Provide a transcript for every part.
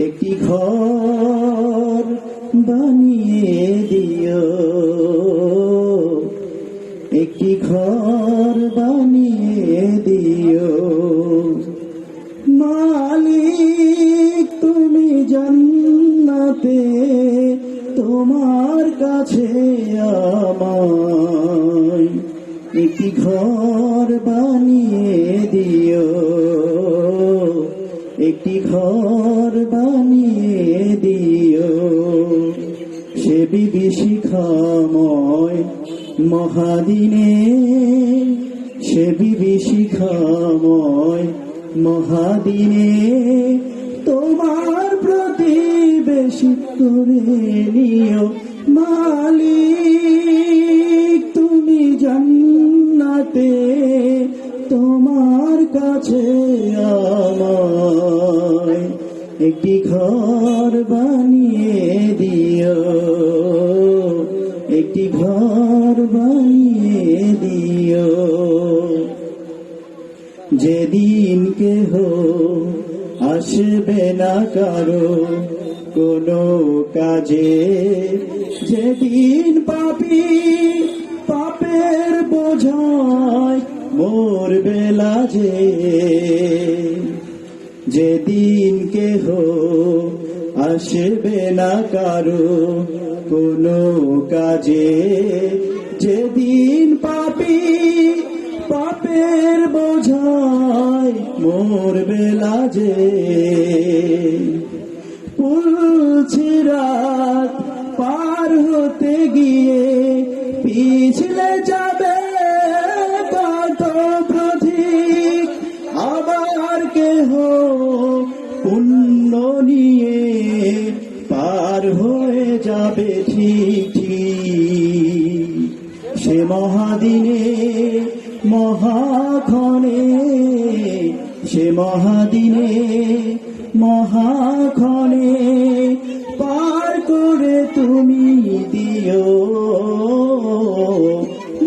একটি ঘর বানিয়ে দিও, একটি ঘর বানিয়ে দিও। মালিক তুমি জান্নাতে তোমার কাছে আমায় একটি ঘর বানিয়ে দিও, একটি ঘর বানিয়ে দিও। সে বিভীষিকাময় মহাদিনে, সে বিভীষিকাময় মহাদিনে তোমার প্রতিবেশী করে নিও। মালিক তুমি জান্নাতে তোমার কাছে আমায় একটি ঘর বানিয়ে দিও, একটি ঘর বানিয়ে দিও। যেদিন কেহ আসবে না কারো কোনো কাজে, যেদিন পাপী পাপের বোঝায় মরবে লাজে, যেদিন কেহ আসবে না কারো কোনো কাজে, যেদিন পাপী পাপের বোঝায় মরবে লাজে। পুলছিরাত পার হতে গিয়ে পিছলে যাবে কত পথিক, আবার কেহ পুণ্য নিয়ে পার হয়ে যাবে ঠিক ঠিক। সে মহাদিনে মহাক্ষণে, সে মহাদিনে মহাক্ষণে পার করে তুমি দিও।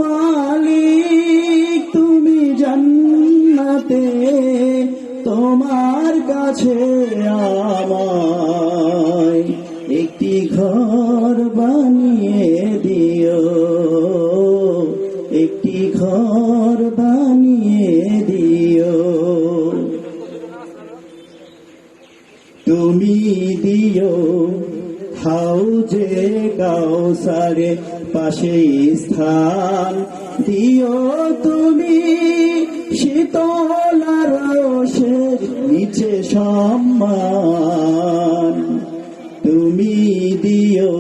মালিক তুমি জান্নাতে তোমার কাছে আমায় একটি ঘর বানিয়ে দিও, একটি ঘর বানিয়ে দিও। তুমি দিও হাউজে কাউসারে পাশে স্থান, দিও তুমি শীতল রোষের নিচে সম্মান। তুমি দিও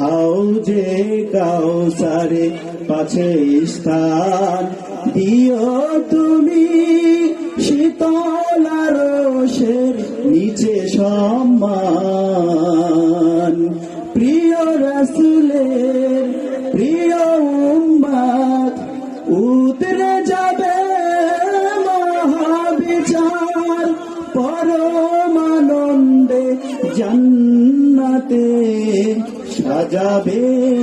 হাউজে কাউসারে পাশে স্থান, দিও তুমি শীতল রোষের নিচে সম্মান। প্রিয় রাসূলের প্রিয় উম্মত উতরে যাবে মহাবিচার, পরমানন্দে জান্নাতে সাজাবে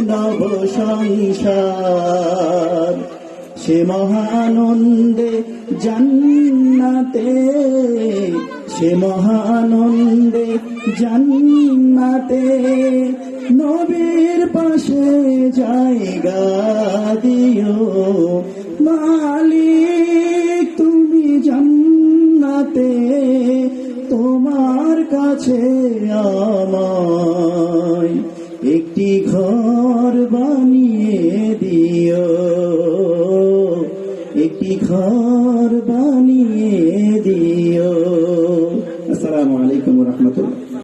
নব সংসার। সে মহানন্দে জান্নাতে, সে মহানন্দে জান্নাতে নবীর পাশে জায়গা দিও। মালিক তুমি জান্নাতে তোমার কাছে